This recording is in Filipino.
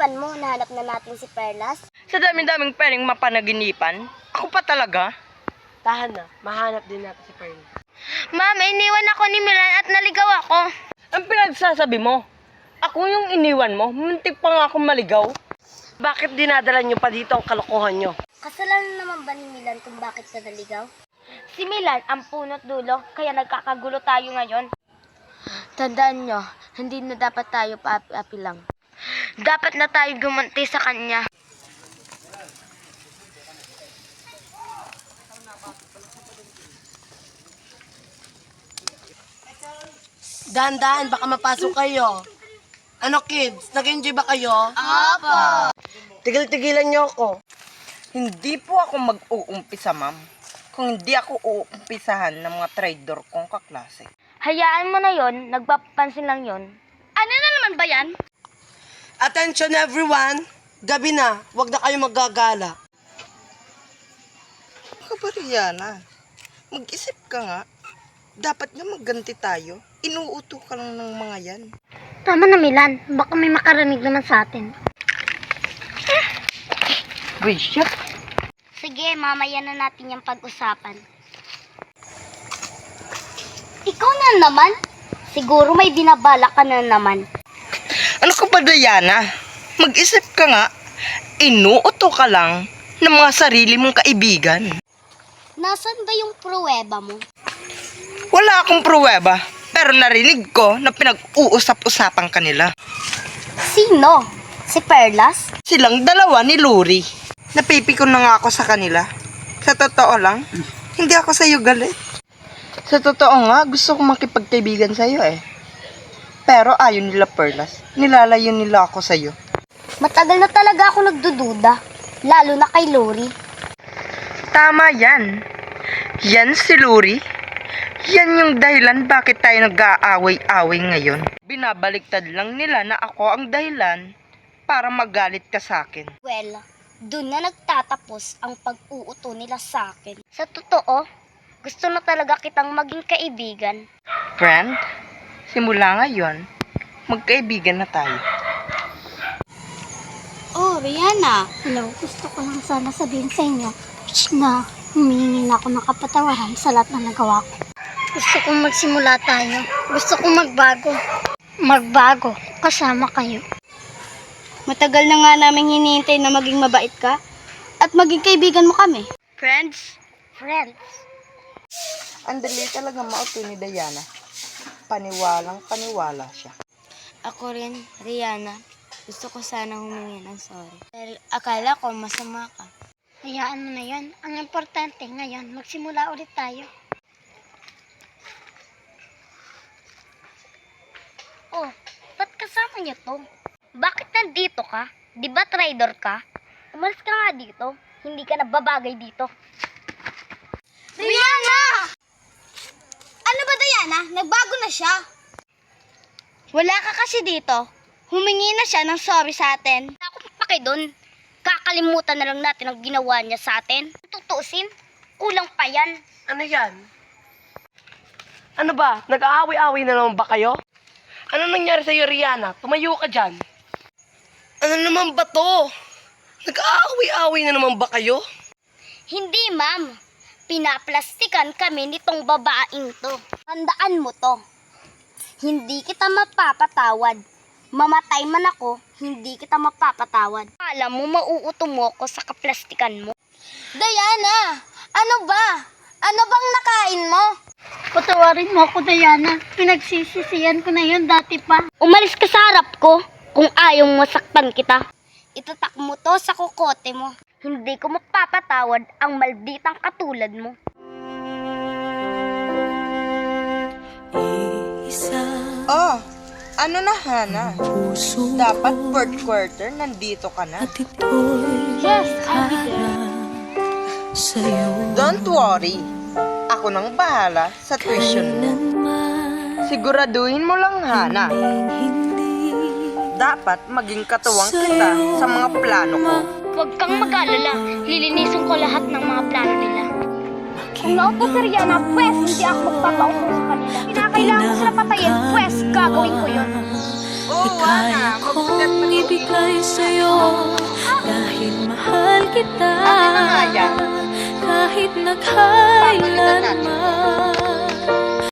Tandaan mo, nahanap na natin si Perlas. Sa daming-daming pwedeng mapanaginipan, ako pa talaga. Tahan na, mahanap din natin si Pearl. Ma'am, iniwan ako ni Milan at naligaw ako. Ang pinagsasabi mo, ako yung iniwan mo, muntik pa nga akong maligaw. Bakit dinadala nyo pa dito ang kalokohan nyo? Kasalanan naman ba ni Milan kung bakit siya naligaw? Si Milan ang punot dulo, kaya nagkakagulo tayo ngayon. Tandaan nyo, hindi na dapat tayo paapi-api lang. Dapat na tayo gumanti sa kanya. Dahan-dahan, baka mapasok kayo. Ano kids, nag-enjoy ba kayo? Opo! Tigil-tigilan nyo ako. Hindi po ako mag-uumpisa, ma'am. Kung hindi ako uumpisahan ng mga traidor kong kaklase. Hayaan mo na yon, nagpapansin lang yon. Ano na naman ba yan? Attention everyone! Gabi na, huwag na kayo maggagala. Kabariana, mag-isip ka nga. Dapat nga magganti tayo. Inuuto ka lang ng mga yan. Tama na Milan, baka may makarinig naman sa atin. Wisya. Sige, mamaya na natin yung pag-usapan. Ikaw na naman? Siguro may binabala ka na naman. Ano ka ba, Diana? Mag-isip ka nga. Inuuto ka lang ng mga sarili mong kaibigan. Nasaan ba yung pruweba mo? Wala akong pruweba, pero narinig ko na pinag-uusap-usapan kanila. Sino? Si Perlas? Silang dalawa ni Luri. Napipikon na nga ako sa kanila. Sa totoo lang, hindi ako sa'yo galit. Sa totoo nga, gusto kong makipagkaibigan sa'yo eh. Pero ayaw nila Perlas. Nilalayo nila ako sa'yo. Matagal na talaga ako nagdududa. Lalo na kay Lori. Tama yan. Yan si Luri. Yan yung dahilan bakit tayo nag-aaway-away ngayon. Binabaliktad lang nila na ako ang dahilan para magalit ka sa akin. Well, dun na nagtatapos ang pag-uuto nila sa akin. Sa totoo, gusto na talaga kitang maging kaibigan. Friend, simula ngayon, magkaibigan na tayo. Oh, Rihanna. Hello, gusto ko lang sana sabihin sa inyo na humingi na ako ng kapatawaran sa lahat na nagawa ko. Gusto kong magsimula tayo. Gusto kong magbago. Magbago kasama kayo. Matagal na nga namin hinihintay na maging mabait ka at maging kaibigan mo kami. Friends? Friends. Ang dali talaga mauto ni Diana. Paniwalang paniwala siya. Ako rin, Rihanna. Gusto ko sana humingi ng sorry. Pero akala ko masama ka. Hayaan mo na yan. Ang importante ngayon, magsimula ulit tayo. Oh, ba't kasama niyo to? Bakit nandito ka? Di ba traidor ka? Umalis ka nga dito. Hindi ka nababagay dito. Rihanna! Ano ba, Diana? Nagbago na siya. Wala ka kasi dito. Humingi na siya ng sorry sa atin. Ako paki doon. Kakalimutan na lang natin ang ginawa niya sa atin. Tutuusin, kulang pa yan. Ano yan? Ano ba? Nag-aaway-aaway na naman ba kayo? Ano nangyari sa'yo, Rihanna? Tumayo ka dyan. Ano naman ba to? Nag-aaway-aaway na naman ba kayo? Hindi, ma'am. Pinaplastikan kami nitong babaeng to. Tandaan mo to. Hindi kita mapapatawad. Mamatay man ako, hindi kita mapapatawad. Alam mo, mauuto mo ko sa kaplastikan mo. Diana! Ano ba? Ano bang nakain mo? Patawarin mo ako, Diana. Pinagsisisiyan ko na yun dati pa. Umalis ka sa harap ko kung ayaw masaktan kita. Itatak mo to sa kokote mo. Hindi ko mapapatawad ang malditang katulad mo. Oh, ano na Hana? Dapat fourth quarter nandito ka na. Yes, I'll be there. Don't worry. Ako nang bahala sa tuition mo. Siguraduhin mo lang, Hana. Dapat maging katuwang kita sa mga plano ko. Huwag kang mag-alala. Lilinisin ko lahat ng mga plano nila. Kung naupo si Rihanna, pwes hindi ako magpapaupo sa kanila. Kinakailangan ko sila patayin, pwes gagawin ko yun. Oh, Hana, magsugat pa din ibibigay sa'yo dahil mahal kita Akin na nga yan. kahit Papalitan natin. nagkailanman.